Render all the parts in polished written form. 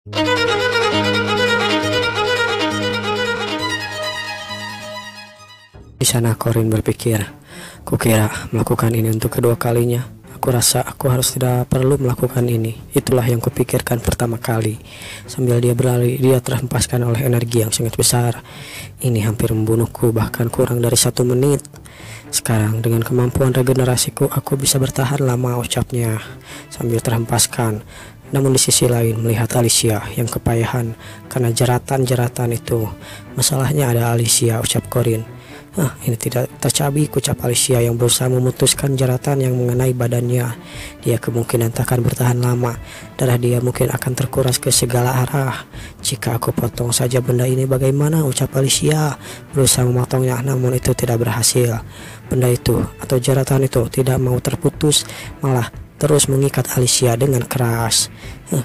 Di sana Corin berpikir, kukira melakukan ini untuk kedua kalinya. Aku rasa aku harus tidak perlu melakukan ini. Itulah yang kupikirkan pertama kali. Sambil dia berlari, dia terhempaskan oleh energi yang sangat besar. Ini hampir membunuhku, bahkan kurang dari 1 menit. Sekarang dengan kemampuan regenerasiku, aku bisa bertahan lama, ucapnya sambil terhempaskan. Namun di sisi lain melihat Alicia yang kepayahan karena jeratan-jeratan itu. Masalahnya ada Alicia, ucap Corin. Ini tidak tercabik, ucap Alicia yang berusaha memutuskan jeratan yang mengenai badannya. Dia kemungkinan tak akan bertahan lama. Darah dia mungkin akan terkuras ke segala arah. Jika aku potong saja benda ini bagaimana, ucap Alicia berusaha memotongnya, namun itu tidak berhasil. Benda itu atau jeratan itu tidak mau terputus, malah terus mengikat Alicia dengan keras.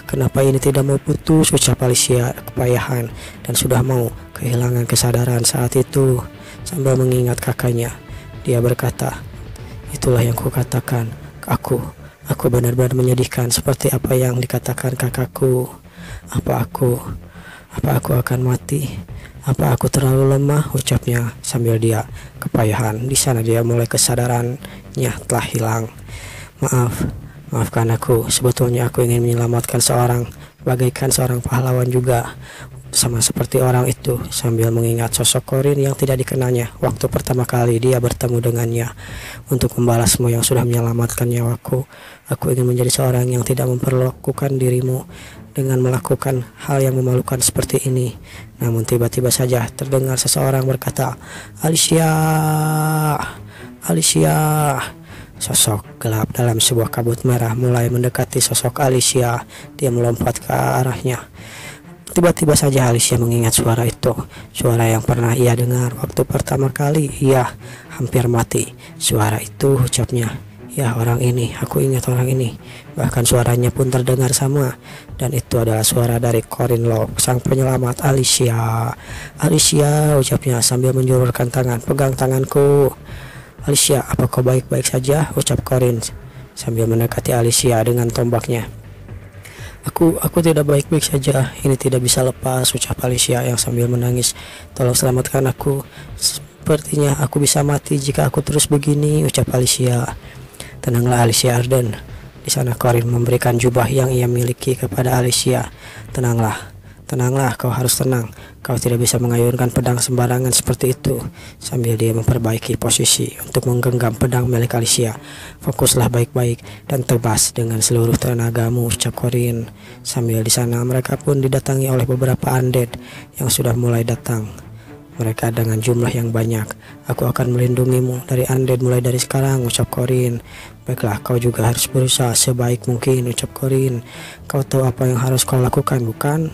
Kenapa ini tidak mau putus, ucap Alicia kepayahan dan sudah mau kehilangan kesadaran saat itu. Sambil mengingat kakaknya, dia berkata, itulah yang kukatakan, aku benar-benar menyedihkan seperti apa yang dikatakan kakakku. Apa aku akan mati? Apa aku terlalu lemah, ucapnya sambil dia kepayahan. Di sana dia mulai kesadarannya telah hilang. Maafkan aku, sebetulnya aku ingin menyelamatkan seorang, bagaikan seorang pahlawan juga, sama seperti orang itu. Sambil mengingat sosok Corin yang tidak dikenalnya waktu pertama kali dia bertemu dengannya. Untuk membalas semua yang sudah menyelamatkan nyawaku, aku ingin menjadi seorang yang tidak memperlakukan dirimu dengan melakukan hal yang memalukan seperti ini. Namun tiba-tiba saja terdengar seseorang berkata, Alicia. Sosok gelap dalam sebuah kabut merah mulai mendekati sosok Alicia. Dia melompat ke arahnya. Tiba-tiba saja Alicia mengingat suara itu, suara yang pernah ia dengar waktu pertama kali ia hampir mati. Suara itu, ucapnya, ya orang ini, aku ingat orang ini. Bahkan suaranya pun terdengar sama, dan itu adalah suara dari Corin Locke, sang penyelamat Alicia. Alicia, ucapnya sambil menjulurkan tangan, pegang tanganku. Alicia, apa kau baik-baik saja, ucap Corin sambil mendekati Alicia dengan tombaknya. Aku tidak baik-baik saja, ini tidak bisa lepas, ucap Alicia yang sambil menangis. Tolong selamatkan aku, sepertinya aku bisa mati jika aku terus begini, ucap Alicia. Tenanglah Alicia Arden. Di sana Corin memberikan jubah yang ia miliki kepada Alicia. Tenanglah, kau harus tenang. Kau tidak bisa mengayunkan pedang sembarangan seperti itu. Sambil dia memperbaiki posisi untuk menggenggam pedang milik Alicia. Fokuslah baik-baik dan tebas dengan seluruh tenagamu, ucap Corin. Sambil di sana mereka pun didatangi oleh beberapa undead yang sudah mulai datang. Mereka dengan jumlah yang banyak. Aku akan melindungimu dari undead mulai dari sekarang, ucap Corin. Baiklah, kau juga harus berusaha sebaik mungkin, ucap Corin. Kau tahu apa yang harus kau lakukan, bukan?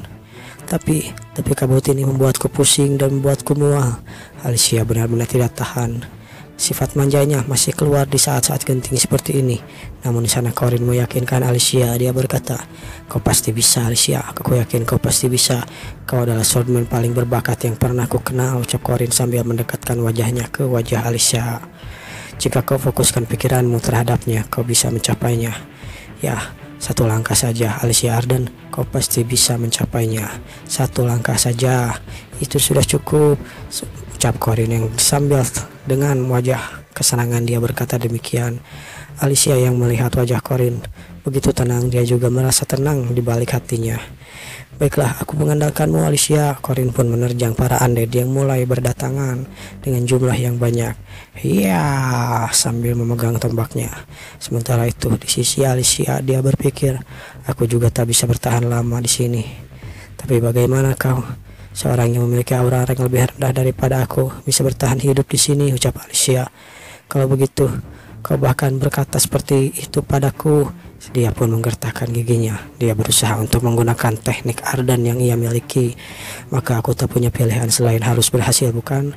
Tapi kabut ini membuatku pusing dan membuatku mual. Alicia benar-benar tidak tahan. Sifat manjanya masih keluar di saat-saat genting seperti ini. Namun di sana Corin meyakinkan Alicia. Dia berkata, kau pasti bisa Alicia, aku yakin kau pasti bisa. Kau adalah swordman paling berbakat yang pernah aku kenal, ucap Corin sambil mendekatkan wajahnya ke wajah Alicia. Jika kau fokuskan pikiranmu terhadapnya, kau bisa mencapainya. Ya, satu langkah saja Alicia Arden, kau pasti bisa mencapainya. Satu langkah saja, itu sudah cukup, ucap Corin yang sambil dengan wajah kesenangan dia berkata demikian. Alicia yang melihat wajah Corin begitu tenang, dia juga merasa tenang di balik hatinya. Baiklah, aku mengandalkanmu Alicia. Corin pun menerjang para undead yang mulai berdatangan dengan jumlah yang banyak. Ya, sambil memegang tombaknya. Sementara itu di sisi Alicia, dia berpikir, aku juga tak bisa bertahan lama di sini. Tapi bagaimana kau? Seorang yang memiliki aura yang lebih rendah daripada aku bisa bertahan hidup di sini, ucap Alicia. Kalau begitu, kau bahkan berkata seperti itu padaku. Dia pun menggertakkan giginya. Dia berusaha untuk menggunakan teknik Ardan yang ia miliki. Maka aku tak punya pilihan selain harus berhasil, bukan?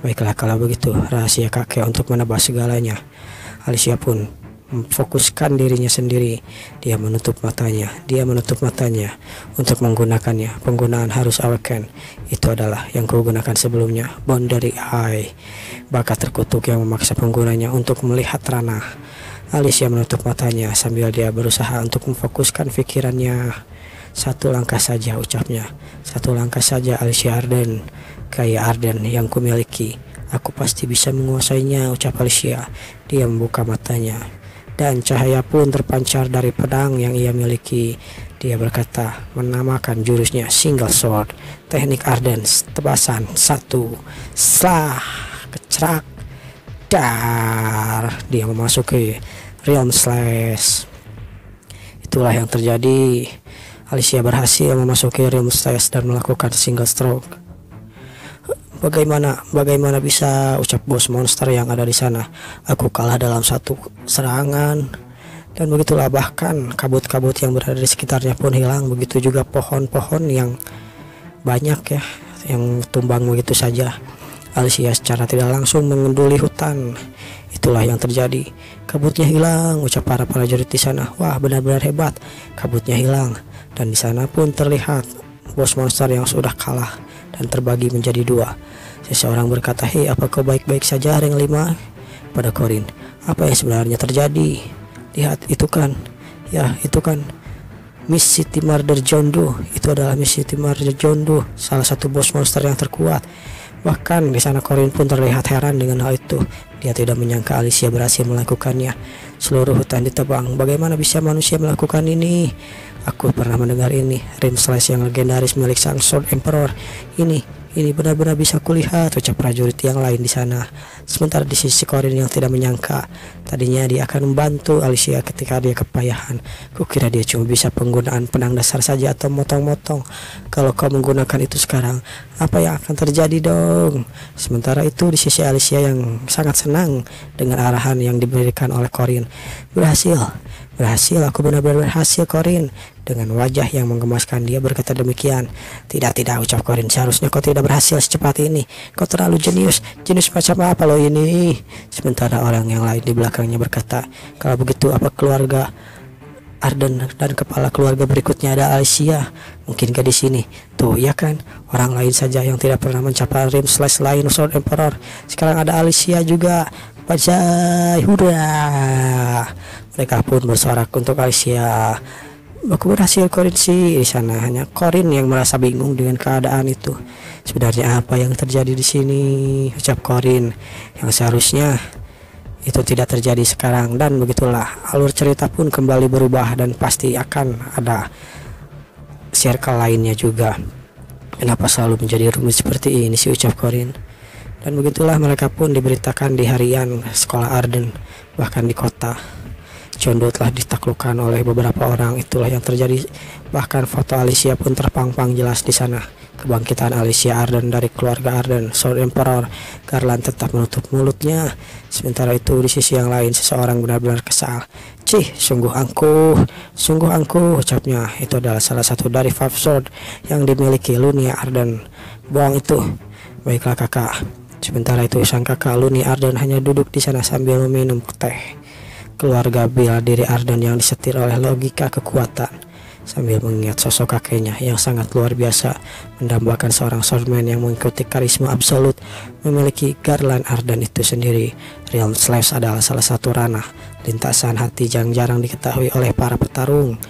Baiklah kalau begitu, rahasia kakek untuk menebas segalanya. Alicia pun memfokuskan dirinya sendiri. Dia menutup matanya untuk menggunakannya. Penggunaan harus awaken. Itu adalah yang kugunakan sebelumnya, Boundary Eye, bakat terkutuk yang memaksa penggunanya untuk melihat ranah. Alicia menutup matanya sambil dia berusaha untuk memfokuskan pikirannya. Satu langkah saja, ucapnya. Satu langkah saja, Alicia Arden. Gaya Arden yang kumiliki. Aku pasti bisa menguasainya, ucap Alicia. Dia membuka matanya, dan cahaya pun terpancar dari pedang yang ia miliki. Dia berkata, menamakan jurusnya Single Sword. Teknik Arden, tebasan 1. Slah, kecerak, dar. Dia memasuki Realm Slash. Itulah yang terjadi. Alicia berhasil memasuki Realm Slash dan melakukan single stroke. Bagaimana bisa, ucap bos monster yang ada di sana. Aku kalah dalam satu serangan. Dan begitulah, bahkan kabut-kabut yang berada di sekitarnya pun hilang. Begitu juga pohon-pohon yang banyak ya, yang tumbang begitu saja. Alicia secara tidak langsung mengenduli hutan. Itulah yang terjadi. Kabutnya hilang, ucap para prajurit di sana. Wah, benar-benar hebat. Kabutnya hilang, dan di sana pun terlihat bos monster yang sudah kalah dan terbagi menjadi 2. Seseorang berkata, "Hei, apa kau baik-baik saja, Ring 5?" Pada Corin, "Apa yang sebenarnya terjadi? Lihat, itu kan Miss City Murder John Doe. Itu adalah Miss City Murder John Doe, salah satu bos monster yang terkuat." Bahkan di sana Corin pun terlihat heran dengan hal itu. Dia tidak menyangka Alicia berhasil melakukannya. Seluruh hutan ditebang. Bagaimana bisa manusia melakukan ini? Aku pernah mendengar ini. Realm Slash yang legendaris milik sang Sword Emperor. Ini benar-benar bisa kulihat, ucap prajurit yang lain di sana. Sementara di sisi Corin yang tidak menyangka, tadinya dia akan membantu Alicia ketika dia kepayahan. Kukira dia cuma bisa penggunaan pedang dasar saja atau motong-motong. Kalau kau menggunakan itu sekarang, apa yang akan terjadi dong? Sementara itu di sisi Alicia yang sangat senang dengan arahan yang diberikan oleh Corin. Berhasil, aku benar-benar berhasil, Corin. Dengan wajah yang menggemaskan dia berkata demikian. Tidak, ucap Corin. Seharusnya kau tidak berhasil secepat ini. Kau terlalu jenius macam apa lo ini? Sementara orang yang lain di belakangnya berkata, kalau begitu apa keluarga Arden dan kepala keluarga berikutnya ada Alicia? Mungkinkah di sini? Tuh, ya kan? Orang lain saja yang tidak pernah mencapai Realm Slash lain Sword Emperor. Sekarang ada Alicia juga. Bajai, hurrah! Mereka pun bersorak untuk Alicia. Aku berhasil, Corin sih. Di sana hanya Corin yang merasa bingung dengan keadaan itu. Sebenarnya apa yang terjadi di sini? Ucap Corin, yang seharusnya itu tidak terjadi sekarang. Dan begitulah alur cerita pun kembali berubah, dan pasti akan ada circle lainnya juga. Kenapa selalu menjadi rumit seperti ini sih, ucap Corin. Dan begitulah mereka pun diberitakan di harian sekolah Arden, bahkan di kota. John Doe telah ditaklukkan oleh beberapa orang. Itulah yang terjadi. Bahkan foto Alicia pun terpampang jelas di sana. Kebangkitan Alicia Arden dari keluarga Arden, Sword Emperor. Garland tetap menutup mulutnya. Sementara itu di sisi yang lain seseorang benar-benar kesal. Cih, sungguh angkuh, ucapnya. Itu adalah salah satu dari 5 sword yang dimiliki Lunia Arden. Bohong itu. Baiklah kakak. Sementara itu sang kakak Lunia Arden hanya duduk di sana sambil meminum teh. Keluarga bela diri Arden yang disetir oleh logika kekuatan, sambil mengingat sosok kakeknya yang sangat luar biasa, mendambakan seorang swordman yang mengikuti karisma absolut, memiliki Garland Arden itu sendiri. Realm Slash adalah salah satu ranah lintasan hati yang jarang diketahui oleh para petarung.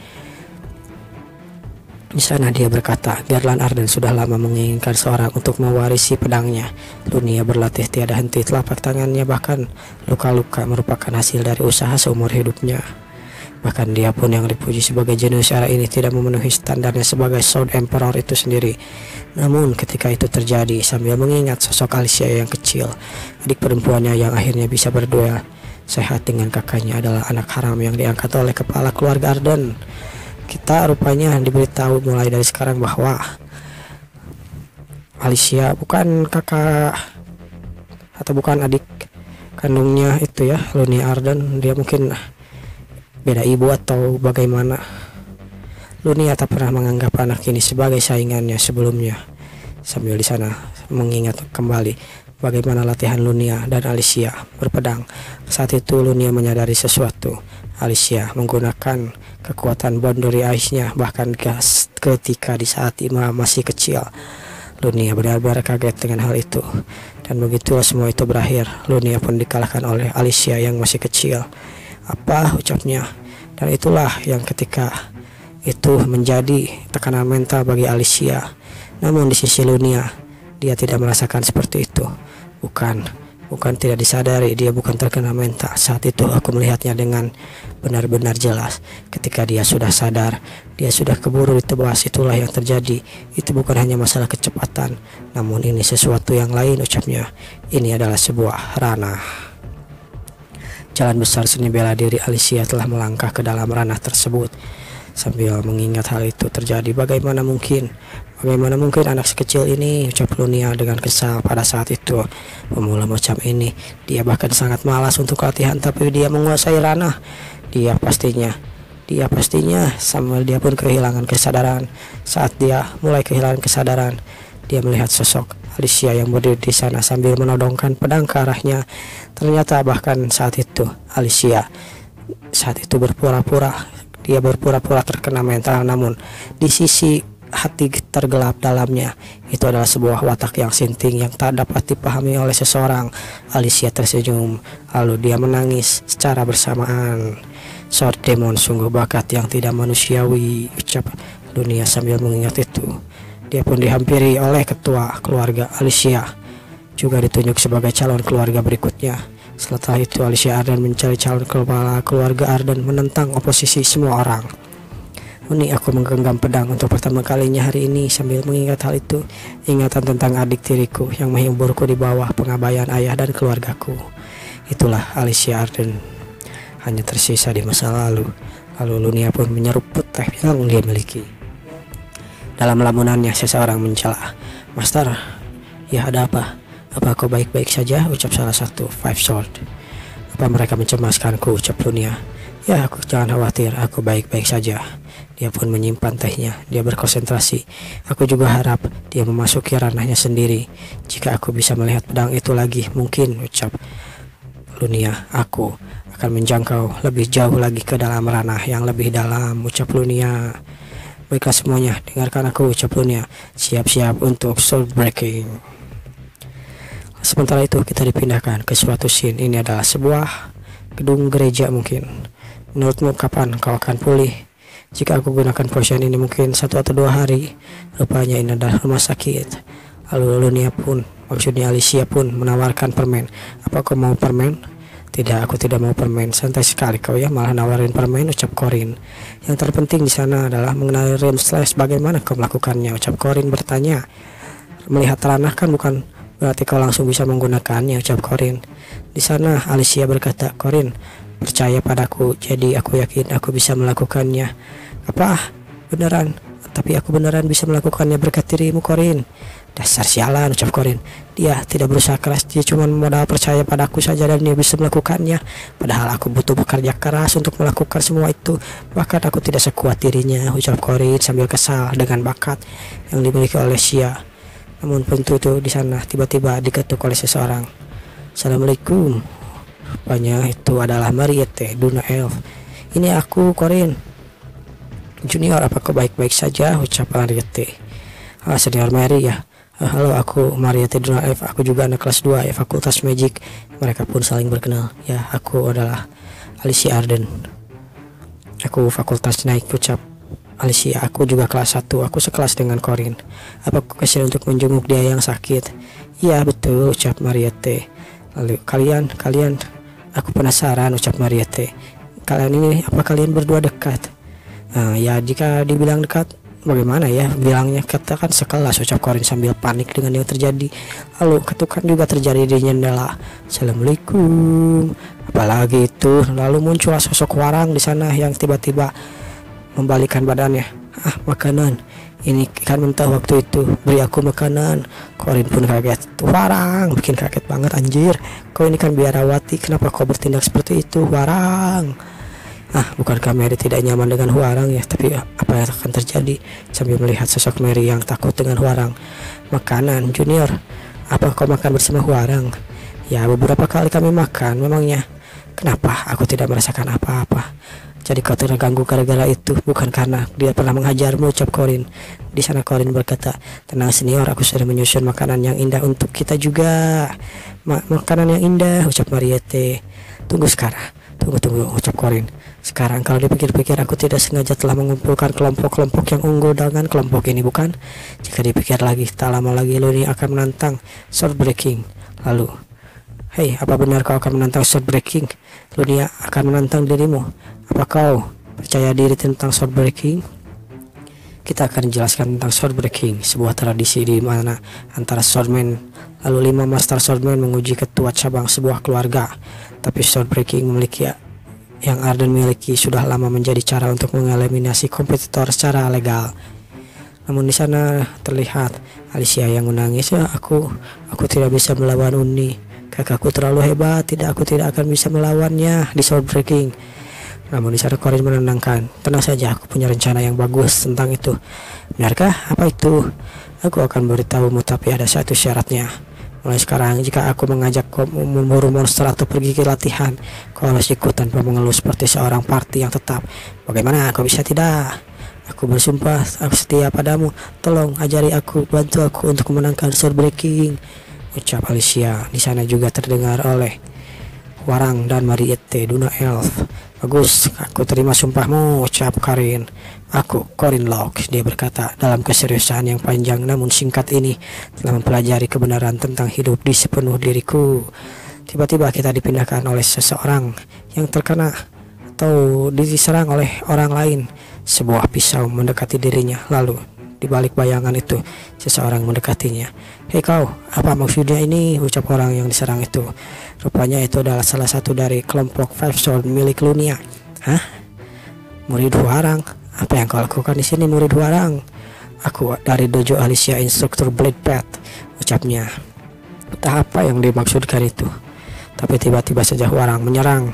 Di sana dia berkata, Garland Arden sudah lama menginginkan seorang untuk mewarisi pedangnya. Lunia berlatih tiada henti, telapak tangannya bahkan luka-luka merupakan hasil dari usaha seumur hidupnya. Bahkan dia pun yang dipuji sebagai jenius era ini tidak memenuhi standarnya sebagai Sword Emperor itu sendiri. Namun ketika itu terjadi, sambil mengingat sosok Alicia yang kecil, adik perempuannya yang akhirnya bisa berduel sehat dengan kakaknya adalah anak haram yang diangkat oleh kepala keluarga Arden. Kita rupanya diberitahu mulai dari sekarang bahwa Alicia bukan kakak atau bukan adik kandungnya itu ya, Lunia Arden. Dia mungkin beda ibu atau bagaimana. Lunia tak pernah menganggap anak ini sebagai saingannya sebelumnya. Sambil di sana mengingat kembali bagaimana latihan Lunia dan Alicia berpedang. Saat itu Lunia menyadari sesuatu. Alicia menggunakan kekuatan boundary ice-nya bahkan gas ketika di saat Ima masih kecil. Lunia benar-benar kaget dengan hal itu. Dan begitu semua itu berakhir, Lunia pun dikalahkan oleh Alicia yang masih kecil. Apa, ucapnya. Dan itulah yang ketika Itu menjadi tekanan mental bagi Alicia. Namun di sisi Lunia, dia tidak merasakan seperti itu. Bukan tidak disadari, dia bukan terkena mental. Saat itu aku melihatnya dengan benar-benar jelas. Ketika dia sudah sadar, dia sudah keburu ditebas. Itulah yang terjadi. Itu bukan hanya masalah kecepatan, namun ini sesuatu yang lain, ucapnya. Ini adalah sebuah ranah. Jalan besar seni bela diri Alicia telah melangkah ke dalam ranah tersebut. Sambil mengingat hal itu terjadi, bagaimana mungkin anak sekecil ini, ucap Lunia dengan kesal pada saat itu. Pemula macam ini, dia bahkan sangat malas untuk latihan, tapi dia menguasai ranah. Dia pastinya sambil dia pun kehilangan kesadaran. Saat dia mulai kehilangan kesadaran, dia melihat sosok Alicia yang berdiri di sana sambil menodongkan pedang ke arahnya. Ternyata bahkan saat itu Alicia berpura-pura terkena mental, namun di sisi hati tergelap dalamnya itu adalah sebuah watak yang sinting yang tak dapat dipahami oleh seseorang. Alicia tersenyum, lalu dia menangis secara bersamaan. Sword Demon sungguh bakat yang tidak manusiawi, ucap Lunia sambil mengingat itu. Dia pun dihampiri oleh ketua keluarga Alicia, juga ditunjuk sebagai calon keluarga berikutnya. Setelah itu Alicia Arden mencari calon kepala keluarga Arden menentang oposisi semua orang. Aku menggenggam pedang untuk pertama kalinya hari ini sambil mengingat hal itu. Ingatan tentang adik tiriku yang menghiburku di bawah pengabaian ayah dan keluargaku. Itulah Alicia Arden, hanya tersisa di masa lalu. Lalu Lunia pun menyeruput teh yang dia miliki. Dalam lamunannya seseorang mencela, "Master, ya ada apa? Apa kau baik-baik saja?" ucap salah satu Five Sword. "Apa mereka mencemaskanku?" ucap Lunia. "Ya, aku jangan khawatir, aku baik-baik saja." Dia pun menyimpan tehnya. Dia berkonsentrasi. Aku juga harap dia memasuki ranahnya sendiri. Jika aku bisa melihat pedang itu lagi, mungkin, ucap Lunia, aku akan menjangkau lebih jauh lagi ke dalam ranah yang lebih dalam, ucap Lunia. Baiklah semuanya, dengarkan aku, ucap Lunia. Siap-siap untuk sword breaking. Sementara itu kita dipindahkan ke suatu scene. Ini adalah sebuah gedung gereja mungkin. Menurutmu kapan kau akan pulih? Jika aku gunakan potion ini mungkin 1 atau 2 hari. Rupanya ini adalah rumah sakit. Lalu maksudnya Alicia pun menawarkan permen. "Apa kau mau permen?" "Tidak, aku tidak mau permen." "Santai sekali kau ya, malah nawarin permen," ucap Corin. "Yang terpenting di sana adalah mengenali rim slash. Bagaimana kau melakukannya?" ucap Corin bertanya. "Melihat ranah kan bukan berarti kau langsung bisa menggunakannya," ucap Corin. Di sana Alicia berkata, "Corin, percaya padaku, jadi aku yakin aku bisa melakukannya." "Apa? Beneran? Tapi aku beneran bisa melakukannya berkat dirimu, Corin." "Dasar sialan," ucap Corin. "Dia tidak berusaha keras, dia cuma modal percaya padaku saja dan dia bisa melakukannya. Padahal aku butuh bekerja keras untuk melakukan semua itu. Bahkan aku tidak sekuat dirinya," ucap Corin sambil kesal dengan bakat yang dimiliki oleh Sia. Namun pintu itu di sana tiba-tiba diketuk oleh seseorang. "Assalamualaikum." Rupanya itu adalah Mariette, Duna Elf. "Ini aku, Corin." "Junior, apa kau baik-baik saja?" ucap Mariette. Senior Mary ya." "Halo, aku Mariette Duna Elf. Aku juga anak kelas 2 Fakultas Magic." Mereka pun saling berkenal. "Ya, aku adalah Alicia Arden. Aku Fakultas Naik," ucap Alicia. "Aku juga kelas 1. Aku sekelas dengan Corin." "Apa kau kesini untuk menjenguk dia yang sakit?" "Ya, betul," ucap Mariette. "Lalu kalian, aku penasaran," ucap Mariette. Apa kalian berdua dekat?" Ya, jika dibilang dekat, bagaimana ya bilangnya, katakan sekelas," ucap Corin sambil panik dengan yang terjadi. Lalu ketukan juga terjadi di jendela. "Assalamualaikum." Apalagi itu. Lalu muncullah sosok Warang di sana yang tiba-tiba membalikkan badannya. Makanan. Ini ikan mentah waktu itu. Beri aku makanan." Corin pun kaget. "Warang, bikin kaget banget anjir. Kau ini kan biarawati, kenapa kau bertindak seperti itu, Warang?" Bukankah Mary tidak nyaman dengan Warang ya? Tapi apa yang akan terjadi sambil melihat sosok Mary yang takut dengan Warang? "Makanan, Junior. Apa kau makan bersama Warang?" "Ya, beberapa kali kami makan. Memangnya kenapa aku tidak merasakan apa-apa?" "Jadi kau terganggu gara-gara itu, bukan karena dia pernah menghajarmu," ucap Corin. Di sana Corin berkata, "Tenang senior, aku sudah menyusun makanan yang indah untuk kita juga." Makanan yang indah," ucap Mariette. "Tunggu sekarang. Tunggu, ucap Corin. Sekarang kalau dipikir-pikir aku tidak sengaja telah mengumpulkan kelompok-kelompok yang unggul dengan kelompok ini, bukan? Jika dipikir lagi, tak lama lagi Lunia akan menantang Swordbreaking. Lalu, hei, apa benar kau akan menantang Swordbreaking? Lunia akan menantang dirimu. Apa kau percaya diri tentang Swordbreaking? Kita akan jelaskan tentang Swordbreaking, sebuah tradisi di mana antara swordman lalu 5 master swordman menguji ketua cabang sebuah keluarga. Tapi Swordbreaking memiliki yang Arden miliki sudah lama menjadi cara untuk mengeliminasi kompetitor secara legal. Namun di sana terlihat Alicia yang menangis. Ya, aku tidak bisa melawan Uni. Kakakku terlalu hebat, aku tidak akan bisa melawannya di Swordbreaking. Namun di sana Corin menenangkan. Tenang saja, aku punya rencana yang bagus tentang itu. Benarkah? Apa itu? Aku akan beritahumu, tapi ada satu syaratnya. Mulai sekarang, jika aku mengajak kau memburu monster atau pergi ke latihan, kau harus ikut tanpa mengeluh seperti seorang party yang tetap. Bagaimana? Kau bisa tidak? Aku bersumpah, aku setia padamu. Tolong ajari aku, bantu aku untuk memenangkan Swordbreaking, ucap Alicia. Di sana juga terdengar oleh Warang dan Mariette, Duna Elf. Bagus, aku terima sumpahmu, ucap Corin. Aku, Corin Locke, dia berkata dalam keseriusan yang panjang namun singkat ini, telah mempelajari kebenaran tentang hidup di sepenuh diriku. Tiba-tiba kita dipindahkan oleh seseorang yang terkena atau diserang oleh orang lain. Sebuah pisau mendekati dirinya, lalu di balik bayangan itu seseorang mendekatinya. Hei kau, apa maksudnya ini? Ucap orang yang diserang itu. Rupanya itu adalah salah satu dari kelompok Five Sword milik Lunia. Hah? Murid Huarang? Apa yang kau lakukan di sini, murid Huarang? Aku dari dojo Alicia, instruktur Blade Path, ucapnya. Entah apa yang dimaksudkan itu, tapi tiba-tiba saja Huarang menyerang.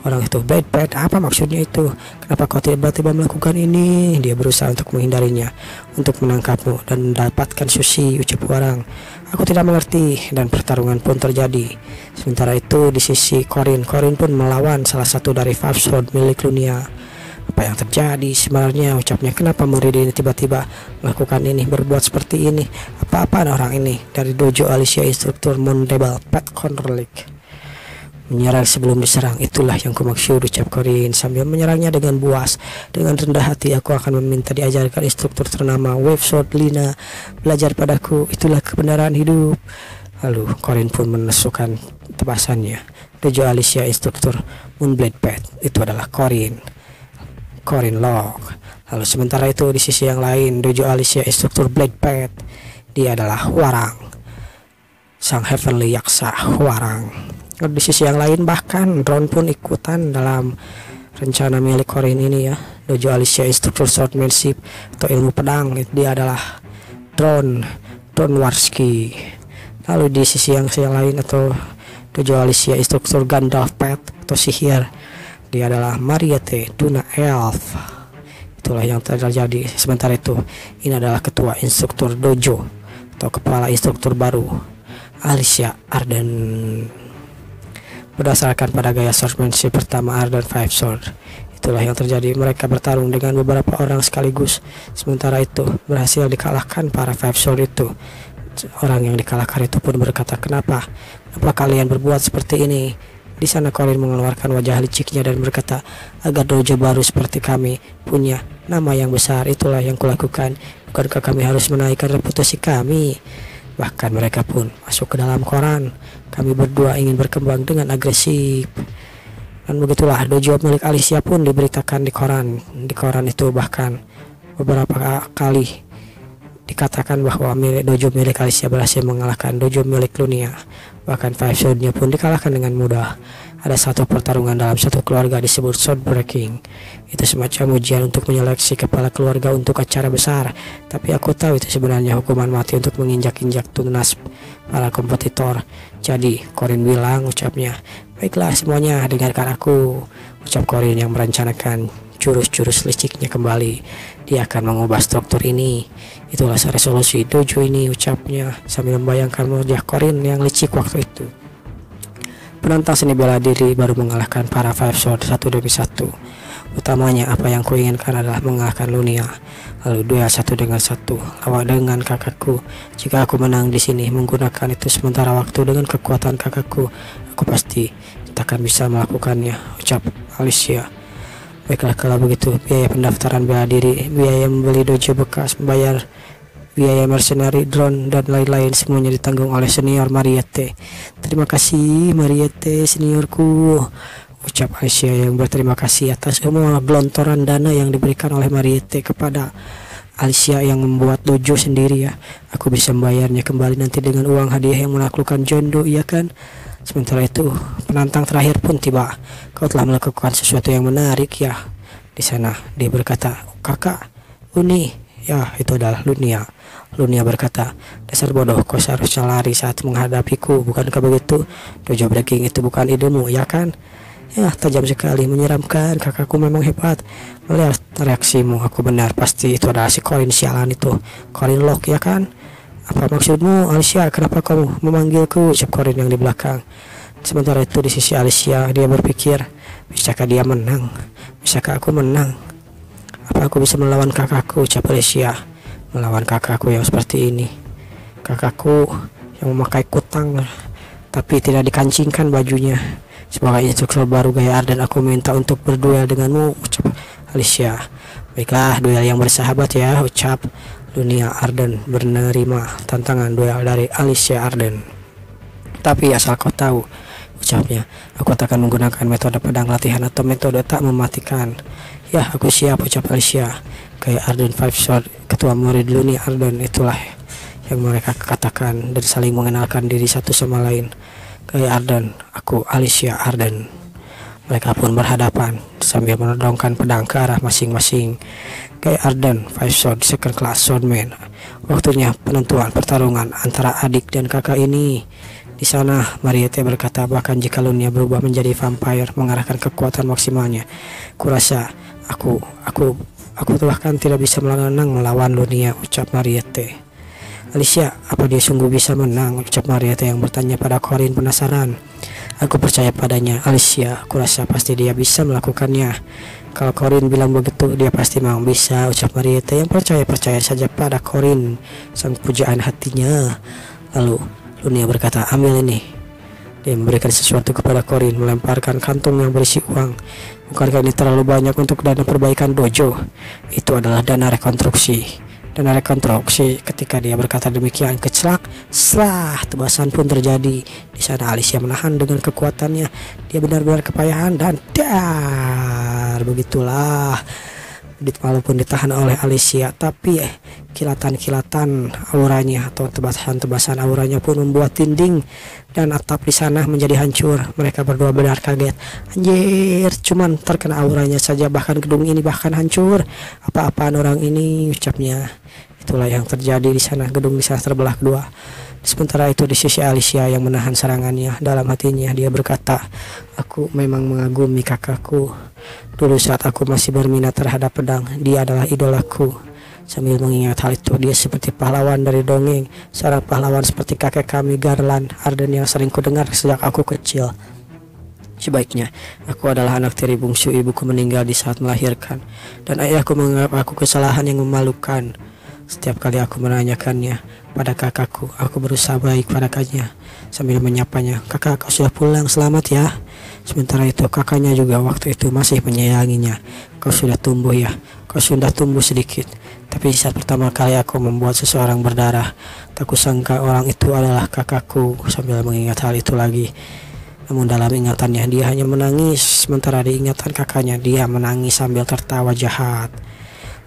Orang itu, Blade Path, apa maksudnya itu? Kenapa kau tiba-tiba melakukan ini? Dia berusaha untuk menghindarinya, untuk menangkapmu dan mendapatkan sushi, ucap Huarang. Aku tidak mengerti, dan pertarungan pun terjadi. Sementara itu di sisi Corin pun melawan salah satu dari Five Sword milik Lunia. Apa yang terjadi sebenarnya, ucapnya. Kenapa murid ini tiba-tiba melakukan ini, berbuat seperti ini? Apa-apaan orang ini? Dari dojo Alicia, instruktur Moondable Path Control League. Menyerang sebelum diserang, itulah yang kumaksud, ucap Corin sambil menyerangnya dengan buas. Dengan rendah hati aku akan meminta diajarkan instruktur ternama Wave Sword Lina belajar padaku, itulah kebenaran hidup. Lalu Corin pun menusukkan tebasannya. Dojo Alicia, instruktur Moonblade Path, itu adalah Corin Locke. Lalu sementara itu di sisi yang lain, dojo Alicia, instruktur Blade Path, dia adalah Warang, sang Heavenly Yaksa Warang. Di sisi yang lain bahkan drone pun ikutan dalam rencana milik Corin ini ya. Dojo Alicia, instruktur Swordmanship atau ilmu pedang, dia adalah drone Warski. Lalu di sisi yang lain atau dojo Alicia, instruktur Gandalf Path atau sihir, dia adalah Mariette, Duna Elf. Itulah yang terjadi. Sementara itu ini adalah ketua instruktur dojo atau kepala instruktur baru Alicia, Arden. Berdasarkan pada gaya swordsmanship pertama Arden Five Sword, itulah yang terjadi. Mereka bertarung dengan beberapa orang sekaligus. Sementara itu berhasil dikalahkan para Five Sword itu. Orang yang dikalahkan itu pun berkata, kenapa kalian berbuat seperti ini? Di sana Corin mengeluarkan wajah liciknya dan berkata, agar dojo baru seperti kami punya nama yang besar, itulah yang kulakukan. Bukankah kami harus menaikkan reputasi kami? Bahkan mereka pun masuk ke dalam koran. Kami berdua ingin berkembang dengan agresif. Dan begitulah dojo milik Alicia pun diberitakan di koran. Di koran itu bahkan beberapa kali dikatakan bahwa dojo milik Alicia berhasil mengalahkan dojo milik Lunia. Bahkan Five Sword-nya pun dikalahkan dengan mudah. Ada satu pertarungan dalam satu keluarga disebut Swordbreaking. Itu semacam ujian untuk menyeleksi kepala keluarga untuk acara besar. Tapi aku tahu itu sebenarnya hukuman mati untuk menginjak-injak tunas para kompetitor. Jadi Corin bilang, ucapnya, baiklah semuanya dengarkan aku, ucap Corin yang merencanakan jurus-jurus liciknya kembali. Dia akan mengubah struktur ini. Itulah resolusi dojo ini, ucapnya sambil membayangkan wajah Corin yang licik waktu itu. Penantang seni bela diri baru mengalahkan para Five Sword satu demi satu. Utamanya apa yang kuinginkan adalah mengalahkan Lunia. Lalu duel satu dengan satu lawan dengan kakakku. Jika aku menang di sini menggunakan itu sementara waktu dengan kekuatan kakakku, aku pasti takkan bisa melakukannya, ucap Alicia. Baiklah kalau begitu, biaya pendaftaran bela diri, biaya membeli dojo bekas, membayar biaya mercenary, drone, dan lain-lain semuanya ditanggung oleh senior Mariette. Terima kasih Mariette seniorku, ucap Alicia yang berterima kasih atas semua gelontoran dana yang diberikan oleh Mariette kepada Alicia yang membuat dojo sendiri ya. Aku bisa membayarnya kembali nanti dengan uang hadiah yang menaklukkan Jondo, iya kan? Sementara itu, penantang terakhir pun tiba. Kau telah melakukan sesuatu yang menarik ya. Di sana, dia berkata, kakak, Uni. Ya, itu adalah Lunia. Lunia berkata, dasar bodoh, kau seharusnya lari saat menghadapiku, bukankah begitu? Dojo breaking itu bukan idemu, ya kan? Ya, tajam sekali, menyeramkan, kakakku memang hebat. Melihat reaksimu, aku benar, pasti itu adalah si Corin sialan itu. Corin Locke, ya kan? Apa maksudmu, Alicia? Kenapa kamu memanggilku? Ucap Corin yang di belakang. Sementara itu di sisi Alicia, dia berpikir, bisakah dia menang? Bisakah aku menang? Apa aku bisa melawan kakakku? Ucap Alicia. Melawan kakakku yang seperti ini. Kakakku yang memakai kutang, tapi tidak dikancingkan bajunya. Sebagai instruktur baru gaya Arden, aku minta untuk berduel denganmu, ucap Alicia. Baiklah, duel yang bersahabat ya, ucap Lunia. Arden menerima tantangan duel dari Alicia Arden. Tapi asal kau tahu, ucapnya, aku akan menggunakan metode pedang latihan atau metode tak mematikan. Ya, aku siap, ucap Alicia. Gaya Arden Five Sword, ketua murid Lunia Arden, itulah yang mereka katakan dan saling mengenalkan diri satu sama lain. Gaya Arden, aku Alicia Arden. Mereka pun berhadapan sambil menodongkan pedang ke arah masing-masing. Gaya Arden, Five Sword, Second Class Swordman. Waktunya penentuan pertarungan antara adik dan kakak ini. Di sana, Mariette berkata, bahkan jika Lunia berubah menjadi vampire mengarahkan kekuatan maksimalnya, kurasa aku bahkan tidak bisa melawan Lunia, ucap Mariette. Alicia, apa dia sungguh bisa menang? Ucap Mariette yang bertanya pada Corin penasaran. Aku percaya padanya, Alicia. Kurasa pasti dia bisa melakukannya. Kalau Corin bilang begitu, dia pasti memang bisa, ucap Mariette yang percaya saja pada Corin, sang pujaan hatinya. Lalu Lunia berkata, ambil ini. Dia memberikan sesuatu kepada Corin, melemparkan kantung yang berisi uang. Bukankah ini terlalu banyak untuk dana perbaikan dojo? Itu adalah dana rekonstruksi. Ketika dia berkata demikian, kecelak, tebasan pun terjadi. Di sana Alicia menahan dengan kekuatannya. Dia benar-benar kepayahan dan dar. Begitulah. Walaupun ditahan oleh Alicia, tapi kilatan-kilatan auranya atau tebasan-tebasan auranya pun membuat dinding dan atap di sana menjadi hancur. Mereka berdua benar kaget. Anjir, cuman terkena auranya saja bahkan gedung ini bahkan hancur. Apa-apaan orang ini, ucapnya. Itulah yang terjadi di sana. Gedung di sana terbelah kedua. Sementara itu di sisi Alicia yang menahan serangannya, dalam hatinya dia berkata, aku memang mengagumi kakakku. Dulu saat aku masih berminat terhadap pedang, dia adalah idolaku. Sambil mengingat hal itu, dia seperti pahlawan dari dongeng, seorang pahlawan seperti kakek kami Garland Arden yang sering kudengar sejak aku kecil. Sebaiknya, aku adalah anak tiri bungsu, ibuku meninggal di saat melahirkan, dan ayahku menganggap aku kesalahan yang memalukan. Setiap kali aku menanyakannya pada kakakku, aku berusaha baik padanya sambil menyapanya, kakak, kau sudah pulang, selamat ya. Sementara itu kakaknya juga waktu itu masih menyayanginya. Kau sudah tumbuh ya, kau sudah tumbuh sedikit. Tapi saat pertama kali aku membuat seseorang berdarah, tak kusangka orang itu adalah kakakku. Sambil mengingat hal itu lagi, namun dalam ingatannya dia hanya menangis, sementara di ingatan kakaknya dia menangis sambil tertawa jahat.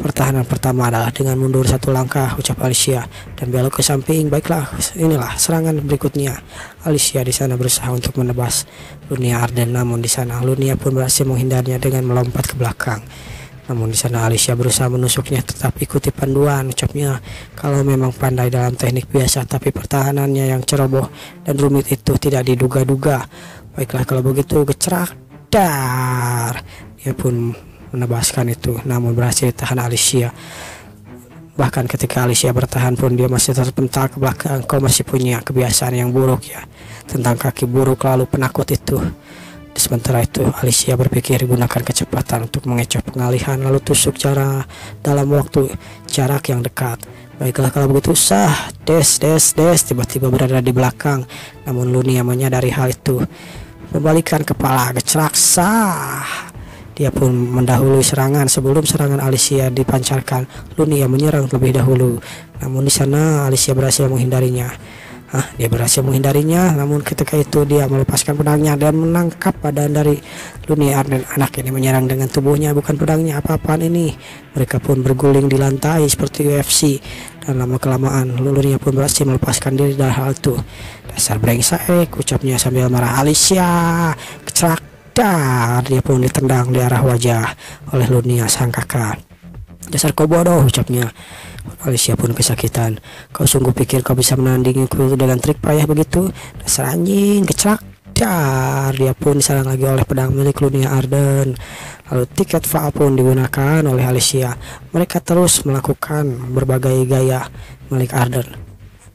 Pertahanan pertama adalah dengan mundur satu langkah, ucap Alicia, dan belok ke samping. Baiklah, inilah serangan berikutnya. Alicia di sana berusaha untuk menebas Lunia Arden, namun di sana Lunia pun berhasil menghindarnya dengan melompat ke belakang. Namun di sana Alicia berusaha menusuknya, tetap ikuti panduan, ucapnya. Kalau memang pandai dalam teknik biasa, tapi pertahanannya yang ceroboh dan rumit itu tidak diduga-duga. Baiklah kalau begitu, gecerak, dar. Dia pun menebaskan itu, namun berhasil ditahan Alicia. Bahkan ketika Alicia bertahan pun dia masih terpental ke belakang. Kau masih punya kebiasaan yang buruk ya, tentang kaki buruk lalu penakut itu. Sementara itu Alicia berpikir gunakan kecepatan untuk mengecoh pengalihan lalu tusuk dalam waktu jarak yang dekat. Baiklah kalau begitu, des tiba-tiba berada di belakang. Namun Lunia menyadari hal itu. membalikan kepala, gecerak, sah. Dia pun mendahului serangan. Sebelum serangan Alicia dipancarkan, Lunia menyerang lebih dahulu. Namun di sana Alicia berhasil menghindarinya. Dia berhasil menghindarinya. Namun ketika itu dia melepaskan pedangnya dan menangkap badan dari Lunia Arden. Anak ini menyerang dengan tubuhnya, bukan pedangnya. Apa-apaan ini? Mereka pun berguling di lantai seperti UFC. Dan lama kelamaan Lunia pun berhasil melepaskan diri dari hal itu. Dasar brengsek, ucapnya sambil marah. Alicia, kecelakaan. Dia pun ditendang di arah wajah oleh Lunia sang kakak. Dasar kau bodoh, ucapnya. Alicia pun kesakitan. Kau sungguh pikir kau bisa menandingiku dengan trik payah begitu? Dasar anjing, kecelak. Dia pun diserang lagi oleh pedang milik Lunia Arden. Lalu tiket faal pun digunakan oleh Alicia. Mereka terus melakukan berbagai gaya milik Arden.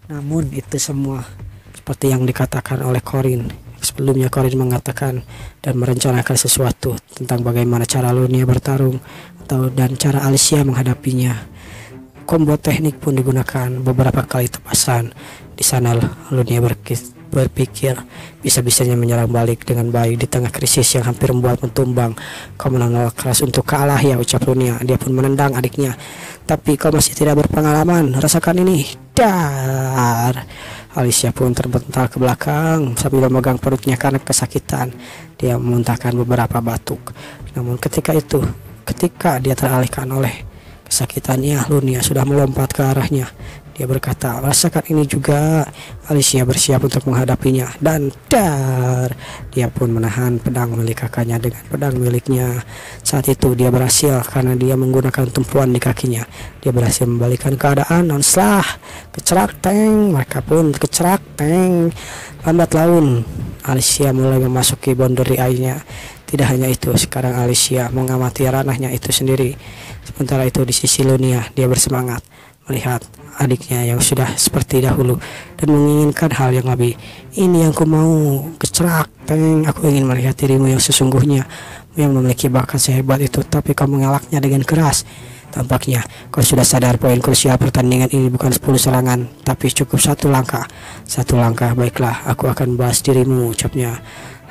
Namun itu semua seperti yang dikatakan oleh Corin. Sebelumnya Corin mengatakan dan merencanakan sesuatu tentang bagaimana cara Lunia bertarung dan cara Alicia menghadapinya. Combo teknik pun digunakan beberapa kali tebasan. Di sana Lunia berpikir bisa-bisanya menyerang balik dengan baik di tengah krisis yang hampir membuat tumbang. Kau menolak keras untuk kalah ya, ucap Lunia. Dia pun menendang adiknya. Tapi kau masih tidak berpengalaman, rasakan ini. Dar. Alicia pun terbental ke belakang sambil memegang perutnya karena kesakitan. Dia memuntahkan beberapa batuk. Namun ketika dia teralihkan oleh kesakitannya, Lunia sudah melompat ke arahnya. Dia berkata, rasakan ini juga. Alicia bersiap untuk menghadapinya. Dan dia pun menahan pedang milik kakaknya dengan pedang miliknya. Saat itu dia berhasil karena dia menggunakan tumpuan di kakinya. Dia berhasil membalikan keadaan. Dan setelah kecerak teng, mereka pun kecerak teng. Lambat laun Alicia mulai memasuki boundary eye-nya. Tidak hanya itu, sekarang Alicia mengamati ranahnya itu sendiri. Sementara itu di sisi Lunia, dia bersemangat melihat adiknya yang sudah seperti dahulu dan menginginkan hal yang lebih. Ini yang ku mau, kecerak teng. Aku ingin melihat dirimu yang sesungguhnya, yang memiliki bakat sehebat itu, tapi kau mengelaknya dengan keras. Tampaknya kau sudah sadar poin krusial pertandingan ini bukan 10 serangan, tapi cukup satu langkah. Satu langkah, baiklah, aku akan bahas dirimu, ucapnya.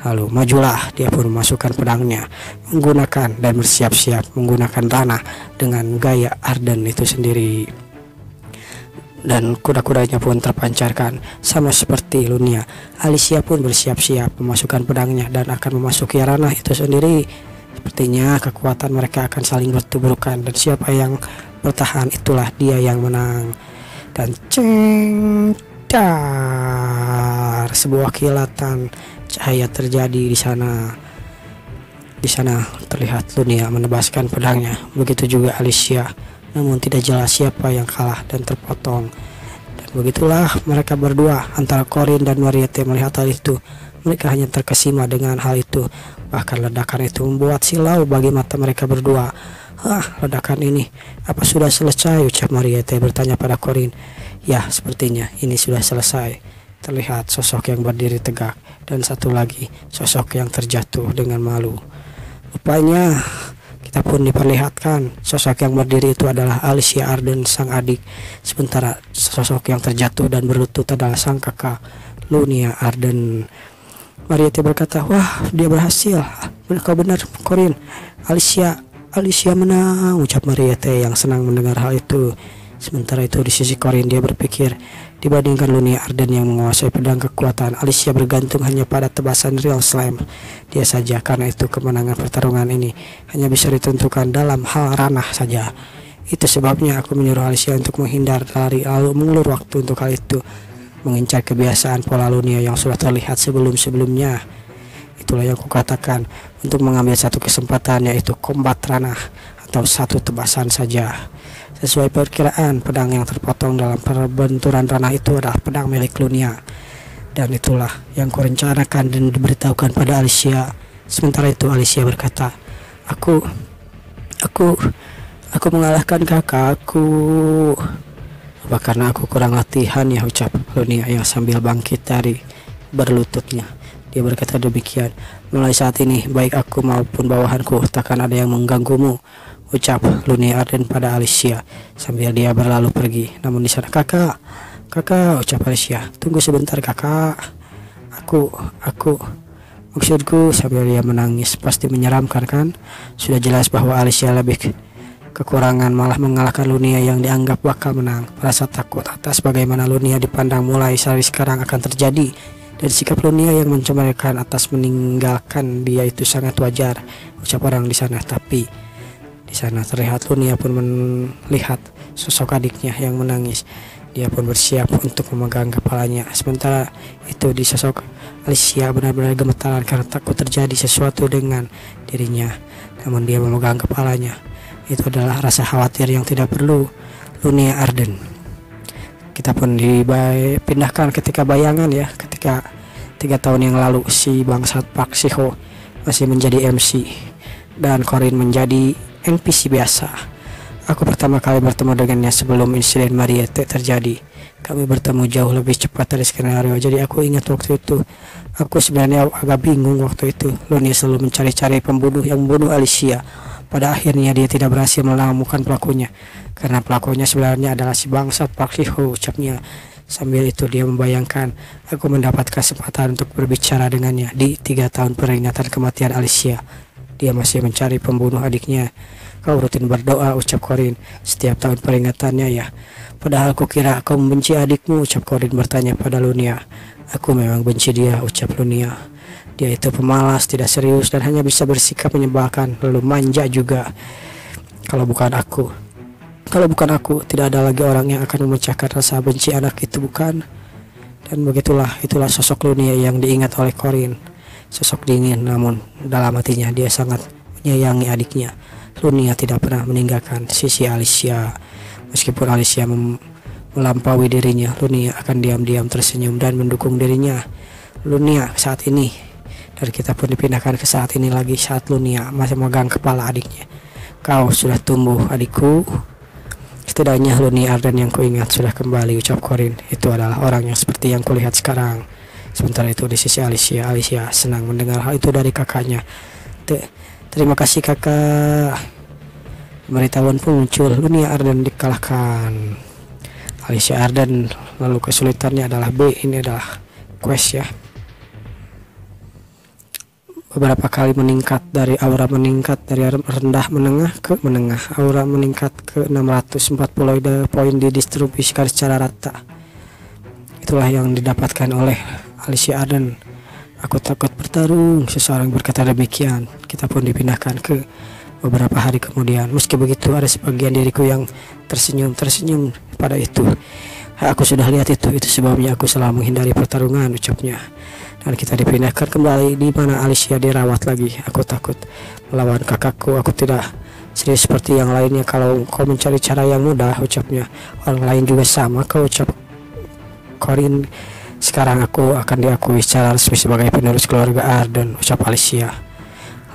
Lalu majulah. Dia pun memasukkan pedangnya, menggunakan dan bersiap-siap menggunakan ranah dengan gaya Arden itu sendiri. Dan kuda-kudanya pun terpancarkan sama seperti Lunia. Alicia pun bersiap-siap memasukkan pedangnya dan akan memasuki ranah itu sendiri. Sepertinya kekuatan mereka akan saling bertuburkan dan siapa yang bertahan itulah dia yang menang. Dan ceng, dar, sebuah kilatan cahaya terjadi di sana. Di sana terlihat Lunia menebaskan pedangnya, begitu juga Alicia. Namun tidak jelas siapa yang kalah dan terpotong. Dan begitulah mereka berdua antara Corin dan Mariette melihat hal itu. Mereka hanya terkesima dengan hal itu. Bahkan ledakan itu membuat silau bagi mata mereka berdua. Ledakan ini apa sudah selesai? Ucap Mariette bertanya pada Corin. Ya, sepertinya ini sudah selesai. Terlihat sosok yang berdiri tegak dan satu lagi sosok yang terjatuh dengan malu. Rupanya kita pun diperlihatkan sosok yang berdiri itu adalah Alicia Arden sang adik, sementara sosok yang terjatuh dan berlutut adalah sang kakak Lunia Arden. Mariette berkata, wah, dia berhasil. Kau benar, Corin. Alicia menang, ucap Mariette yang senang mendengar hal itu. Sementara itu di sisi Corin, dia berpikir, dibandingkan Lunia Arden yang menguasai pedang kekuatan, Alicia bergantung hanya pada tebasan real slam dia saja. Karena itu kemenangan pertarungan ini hanya bisa ditentukan dalam hal ranah saja. Itu sebabnya aku menyuruh Alicia untuk menghindar dari lalu mengulur waktu untuk hal itu, mengincar kebiasaan pola Lunia yang sudah terlihat sebelum-sebelumnya. Itulah yang kukatakan, untuk mengambil satu kesempatan, yaitu kombat ranah atau satu tebasan saja. Sesuai perkiraan, pedang yang terpotong dalam perbenturan ranah itu adalah pedang milik Lunia. Dan itulah yang kurencanakan dan diberitahukan pada Alicia. Sementara itu Alicia berkata, Aku mengalahkan kakakku. Apa karena aku kurang latihan ya, ucap Lunia yang sambil bangkit dari berlututnya. Dia berkata demikian, mulai saat ini baik aku maupun bawahanku takkan ada yang mengganggumu, ucap Lunia Arden pada Alicia sambil dia berlalu pergi. Namun di sana kakak, ucap Alicia, tunggu sebentar kakak. Maksudku, sambil dia menangis. Pasti menyeramkan kan? Sudah jelas bahwa Alicia lebih kekurangan, malah mengalahkan Lunia yang dianggap bakal menang. Merasa takut atas bagaimana Lunia dipandang mulai dari sekarang akan terjadi. Dan sikap Lunia yang mencemoohkan atas meninggalkan dia itu sangat wajar, ucap orang di sana. Tapi di sana terlihat Lunia pun melihat sosok adiknya yang menangis. Dia pun bersiap untuk memegang kepalanya. Sementara itu di sosok Alicia benar-benar gemetaran karena takut terjadi sesuatu dengan dirinya. Namun dia memegang kepalanya. Itu adalah rasa khawatir yang tidak perlu. Lunia Arden. Kita pun dipindahkan ketika bayangan ya, ketika 3 tahun yang lalu si bangsat Park Shiho masih menjadi MC dan Corin menjadi NPC biasa. Aku pertama kali bertemu dengannya sebelum insiden Mariette terjadi. Kami bertemu jauh lebih cepat dari skenario. Jadi aku ingat waktu itu. Aku sebenarnya agak bingung waktu itu. Lunia selalu mencari-cari pembunuh yang membunuh Alicia. Pada akhirnya dia tidak berhasil menemukan pelakunya. Karena pelakunya sebenarnya adalah si bangsat Park Shiho, ucapnya. Sambil itu dia membayangkan aku mendapat kesempatan untuk berbicara dengannya di 3 tahun peringatan kematian Alicia. Dia masih mencari pembunuh adiknya. Kau rutin berdoa, ucap Corin, setiap tahun peringatannya ya. Padahal aku kira kau membenci adikmu, ucap Corin bertanya pada Lunia. Aku memang benci dia, ucap Lunia. Dia itu pemalas, tidak serius, dan hanya bisa bersikap menyebalkan, lalu manja juga. Kalau bukan aku, tidak ada lagi orang yang akan memecahkan rasa benci anak itu, bukan? Dan itulah sosok Lunia yang diingat oleh Corin. Sosok dingin, namun dalam hatinya dia sangat menyayangi adiknya. Lunia tidak pernah meninggalkan sisi Alicia. Meskipun Alicia melampaui dirinya, Lunia akan diam-diam tersenyum dan mendukung dirinya. Lunia saat ini, dan kita pun dipindahkan ke saat ini lagi, saat Lunia masih memegang kepala adiknya. Kau sudah tumbuh adikku. Setidaknya Lunia Arden yang kuingat sudah kembali, ucap Corin. Itu adalah orang yang seperti yang kulihat sekarang. Sementara itu di sisi Alicia senang mendengar hal itu dari kakaknya. Terima kasih kakak. Pemberitahuan pun muncul, Lunia Arden dikalahkan. Alicia Arden, lalu kesulitannya adalah B. Ini adalah quest ya. Beberapa kali meningkat dari rendah menengah ke menengah. Aura meningkat ke 640 poin didistribusikan secara rata. Itulah yang didapatkan oleh Alicia Arden. Aku takut bertarung, seseorang berkata demikian. Kita pun dipindahkan ke beberapa hari kemudian. Meski begitu, ada sebagian diriku yang tersenyum pada itu. Aku sudah lihat itu sebabnya aku selalu menghindari pertarungan, ucapnya. Dan kita dipindahkan kembali di mana Alicia dirawat lagi. Aku takut melawan kakakku. Aku tidak serius seperti yang lainnya. Kalau kau mencari cara yang mudah, ucapnya. Orang lain juga sama, kau ucap Corin. Sekarang aku akan diakui secara resmi sebagai penerus keluarga Arden, ucap Alicia.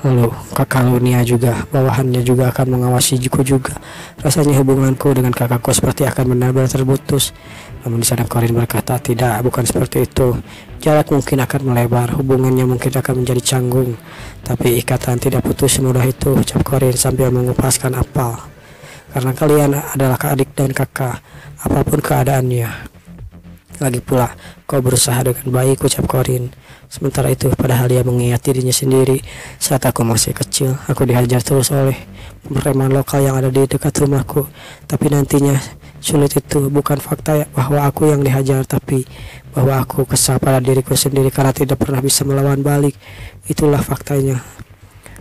Lalu kakak Lunia juga, bawahannya juga akan mengawasi Jiku juga. Rasanya hubunganku dengan kakakku seperti akan benar-benar terputus. Namun di sana Corin berkata, tidak, bukan seperti itu. Jarak mungkin akan melebar, hubungannya mungkin akan menjadi canggung, tapi ikatan tidak putus semudah itu, ucap Corin sambil mengupaskan apal. Karena kalian adalah adik dan kakak, apapun keadaannya. Lagi pula, kau berusaha dengan baik, ucap Corin. Sementara itu, padahal dia mengingat dirinya sendiri. Saat aku masih kecil, aku dihajar terus oleh preman lokal yang ada di dekat rumahku. Tapi nantinya, sulit itu bukan fakta bahwa aku yang dihajar, tapi bahwa aku kesal pada diriku sendiri karena tidak pernah bisa melawan balik. Itulah faktanya.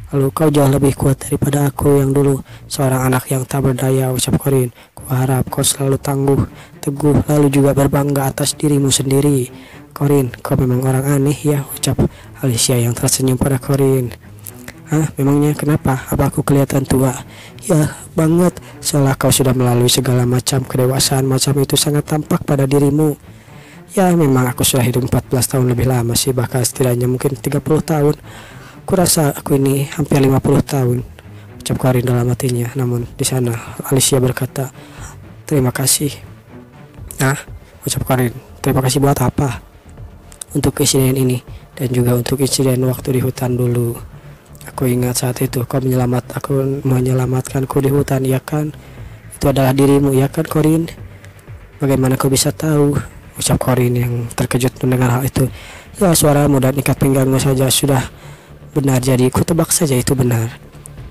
Lalu kau jauh lebih kuat daripada aku yang dulu, seorang anak yang tak berdaya, ucap Corin. Kuharap kau selalu tangguh, teguh, lalu juga berbangga atas dirimu sendiri. Corin, kau memang orang aneh ya, ucap Alicia yang tersenyum pada Corin. Hah, memangnya kenapa? Apa aku kelihatan tua? Ya, banget, seolah kau sudah melalui segala macam kedewasaan macam itu sangat tampak pada dirimu. Ya, memang aku sudah hidup 14 tahun lebih lama sih, bahkan setidaknya mungkin 30 tahun. Kurasa aku ini hampir 50 tahun, ucap Corin dalam hatinya. Namun di sana Alicia berkata, terima kasih. Nah, ucap Corin, terima kasih buat apa? Untuk insiden ini dan juga untuk insiden waktu di hutan dulu. Aku ingat saat itu kau menyelamatkanku di hutan, ya kan? Itu adalah dirimu, ya kan Corin? Bagaimana kau bisa tahu? Ucap Corin yang terkejut mendengar hal itu. Ya, suaramu dan ikat pinggangmu saja sudah benar, jadi ku tebak saja itu benar.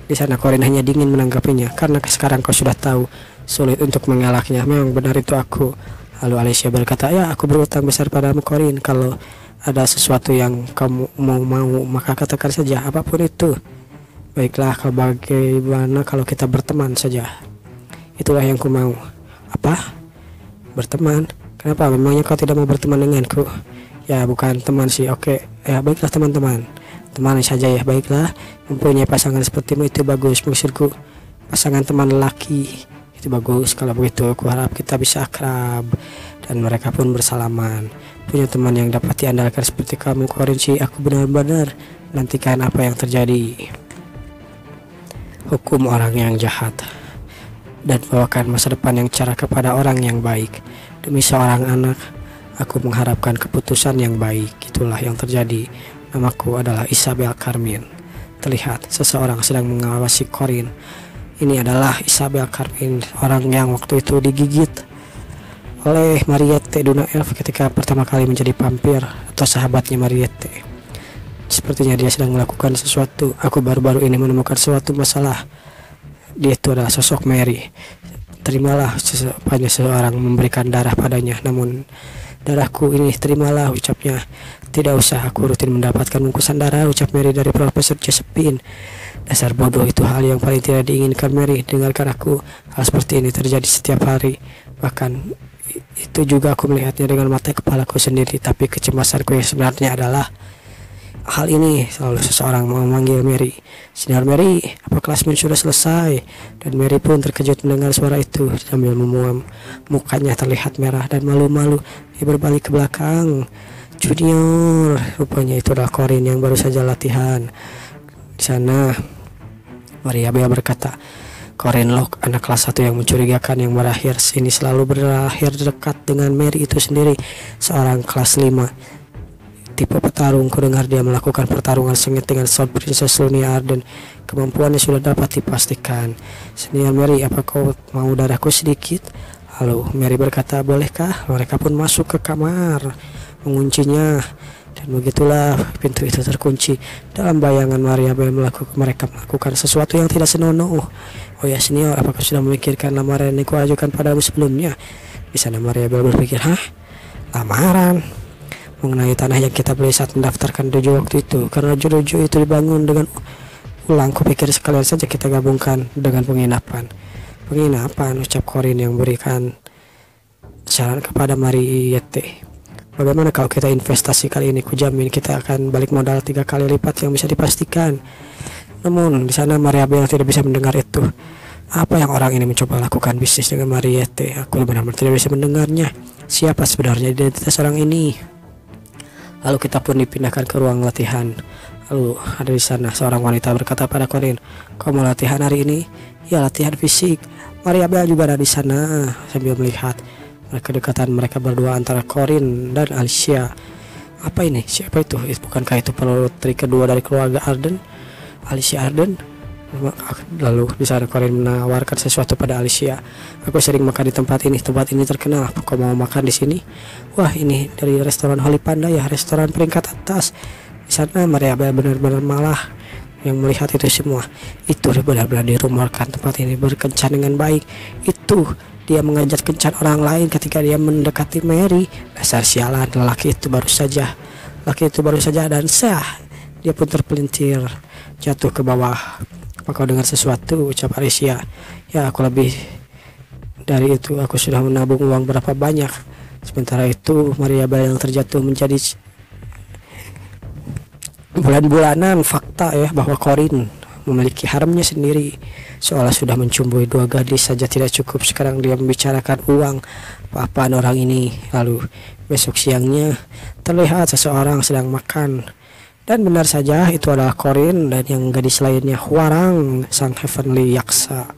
Di sana Corin hanya dingin menanggapinya, karena sekarang kau sudah tahu, sulit untuk mengelaknya. Memang benar itu aku. Lalu Alicia berkata, ya aku berutang besar padamu Corin. Kalau ada sesuatu yang kamu mau maka katakan saja, apapun itu. Baiklah, kalau bagaimana kalau kita berteman saja? Itulah yang ku mau. Apa? Berteman? Kenapa? Memangnya kau tidak mau berteman denganku? Ya bukan teman sih. Oke, ya baiklah teman-teman. Teman saja ya, baiklah. Mempunyai pasangan sepertimu itu bagus. Maksudku pasangan teman lelaki itu bagus. Kalau begitu aku harap kita bisa akrab. Dan mereka pun bersalaman. Punya teman yang dapat diandalkan seperti kamu Corin sih, aku benar-benar nantikan apa yang terjadi. Hukum orang yang jahat dan bawakan masa depan yang cerah kepada orang yang baik. Demi seorang anak, aku mengharapkan keputusan yang baik. Itulah yang terjadi. Namaku adalah Isabel Carmine. Terlihat seseorang sedang mengawasi Corin. Ini adalah Isabel Carmine, orang yang waktu itu digigit oleh Mariette Duna Elf ketika pertama kali menjadi vampir, atau sahabatnya Mariette. Sepertinya dia sedang melakukan sesuatu. Aku baru-baru ini menemukan suatu masalah. Dia itu adalah sosok Mary. Terimalah banyak seseorang memberikan darah padanya, namun darahku ini terimalah, ucapnya. Tidak usah, aku rutin mendapatkan bungkusan darah, ucap Mary dari Profesor Josephine. Dasar bodoh, itu hal yang paling tidak diinginkan Mary. Dengarkan aku, hal seperti ini terjadi setiap hari. Bahkan itu juga aku melihatnya dengan mata kepalaku sendiri. Tapi kecemasanku yang sebenarnya adalah hal ini. Selalu seseorang memanggil Mary. Sinar Mary, apa kelasmu sudah selesai? Dan Mary pun terkejut mendengar suara itu. Sambil memuam, mukanya terlihat merah dan malu-malu. Dia berbalik ke belakang. Junior, rupanya itu adalah Corin yang baru saja latihan. Di sana Maria Bea berkata, Corin Locke, anak kelas 1 yang mencurigakan yang berakhir sini selalu berakhir dekat dengan Mary itu sendiri, seorang kelas 5 tipe petarung. Ku dengar dia melakukan pertarungan sengit dengan Sword Princess Lunia Arden. Kemampuannya sudah dapat dipastikan. Senior Mary, apa kau mau darahku sedikit? Lalu Mary berkata, bolehkah? Mereka pun masuk ke kamar, menguncinya, dan begitulah pintu itu terkunci. Dalam bayangan Maria Bell mereka melakukan sesuatu yang tidak senonoh. Oh ya senior, apakah sudah memikirkan lamaran yang kuajukan padamu sebelumnya? Di sana Maria Bell berpikir, hah? Lamaran? Mengenai tanah yang kita beli saat mendaftarkan dojo waktu itu. Karena dojo itu dibangun dengan ulang, kupikir sekalian saja kita gabungkan dengan penginapan. Penginapan, ucap Corin yang berikan saran kepada Mariette. Bagaimana kalau kita investasi kali ini? Kujamin kita akan balik modal 3 kali lipat yang bisa dipastikan. Namun di sana Maria Bell tidak bisa mendengar itu. Apa yang orang ini mencoba lakukan bisnis dengan Mariette? Aku benar-benar tidak bisa mendengarnya. Siapa sebenarnya identitas orang ini? Lalu kita pun dipindahkan ke ruang latihan. Lalu ada di sana seorang wanita berkata pada Corin, kau mau latihan hari ini? Ya, latihan fisik. Maria Bell juga ada di sana sambil melihat kedekatan mereka berdua antara Corin dan Alicia. Apa ini? Siapa itu? Bukankah itu putri kedua dari keluarga Arden? Alicia Arden? Lalu di sana Corin menawarkan sesuatu pada Alicia. Aku sering makan di tempat ini. Tempat ini terkenal. Kau mau makan di sini? Wah, ini dari restoran Holy Panda ya, restoran peringkat atas. Di sana Maria Bell benar-benar malah yang melihat itu semua. Itu benar-benar dirumorkan tempat ini berkencan dengan baik. Itu dia mengajak kencan orang lain ketika dia mendekati Mary. Dasar sialan, laki itu baru saja dan dia pun terpelintir jatuh ke bawah. Apa kau dengar sesuatu? Ucap Alicia. Ya, aku lebih dari itu. Aku sudah menabung uang berapa banyak. Sementara itu Maria Bell yang terjatuh menjadi bulan-bulanan. Fakta ya bahwa Corin memiliki haremnya sendiri. Seolah sudah mencumbui 2 gadis saja tidak cukup. Sekarang dia membicarakan uang. Apa-apaan orang ini. Lalu besok siangnya terlihat seseorang sedang makan. Dan benar saja itu adalah Corin dan yang gadis lainnya Huarang, sang Heavenly Yaksa.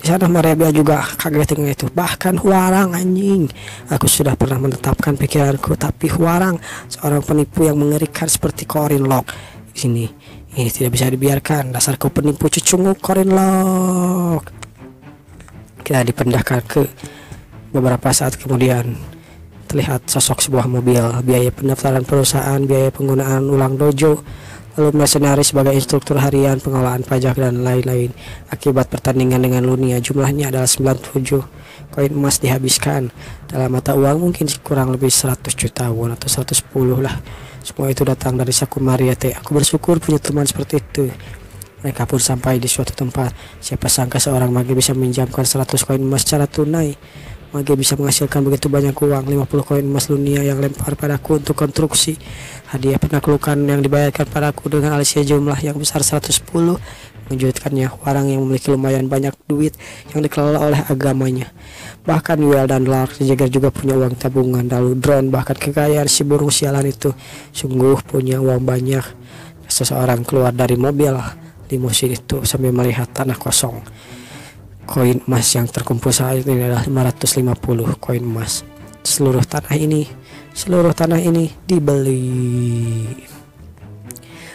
Di sana Maria Bell juga kaget dengan itu. Bahkan Huarang, anjing. Aku sudah pernah menetapkan pikiranku, tapi Huarang, seorang penipu yang mengerikan seperti Corin Locke. Di sini ini tidak bisa dibiarkan. Dasar kau penipu cucungmu, Corin Locke. Kita dipindahkan ke beberapa saat kemudian. terlihat sosok sebuah mobil, biaya pendaftaran perusahaan, biaya penggunaan ulang dojo, lalu mercenary sebagai instruktur harian, pengolahan pajak, dan lain-lain. Akibat pertandingan dengan Lunia, jumlahnya adalah 97 koin emas dihabiskan. Dalam mata uang mungkin kurang lebih 100 juta won atau 110 lah. Semua itu datang dari Sakumaria teh. Aku bersyukur punya teman seperti itu. Mereka pun sampai di suatu tempat. Siapa sangka seorang mage bisa meminjamkan 100 koin emas secara tunai. Mage bisa menghasilkan begitu banyak uang. 50 koin emas Lunia yang lempar padaku untuk konstruksi. Hadiah penaklukan yang dibayarkan padaku dengan Alicia jumlah yang besar 110. Mengejutkannya, orang yang memiliki lumayan banyak duit yang dikelola oleh agamanya. Bahkan Will dan Lark Jagger juga punya uang tabungan. Lalu drone, bahkan kekayaan si burung sialan itu sungguh punya uang banyak. Seseorang keluar dari mobil limusin itu sambil melihat tanah kosong. Koin emas yang terkumpul saat ini adalah 550 koin emas. Seluruh tanah ini dibeli.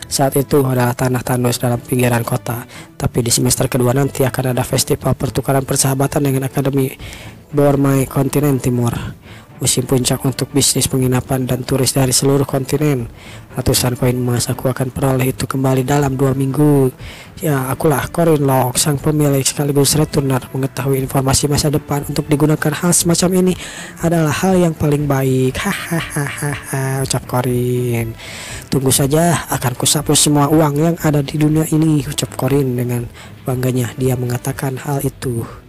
Saat itu adalah tanah tandus dalam pinggiran kota. Tapi di semester kedua nanti akan ada festival pertukaran persahabatan dengan Akademi Bormai Kontinen Timur. Musim puncak untuk bisnis penginapan dan turis dari seluruh kontinen. Ratusan koin emas aku akan peroleh itu kembali dalam 2 minggu. Ya, akulah Corin Locke, sang pemilik sekaligus returner. Mengetahui informasi masa depan untuk digunakan hal semacam ini adalah hal yang paling baik. Hahaha, ucap Corin. Tunggu saja, akan kusapu semua uang yang ada di dunia ini, ucap Corin dengan bangganya. Dia mengatakan hal itu.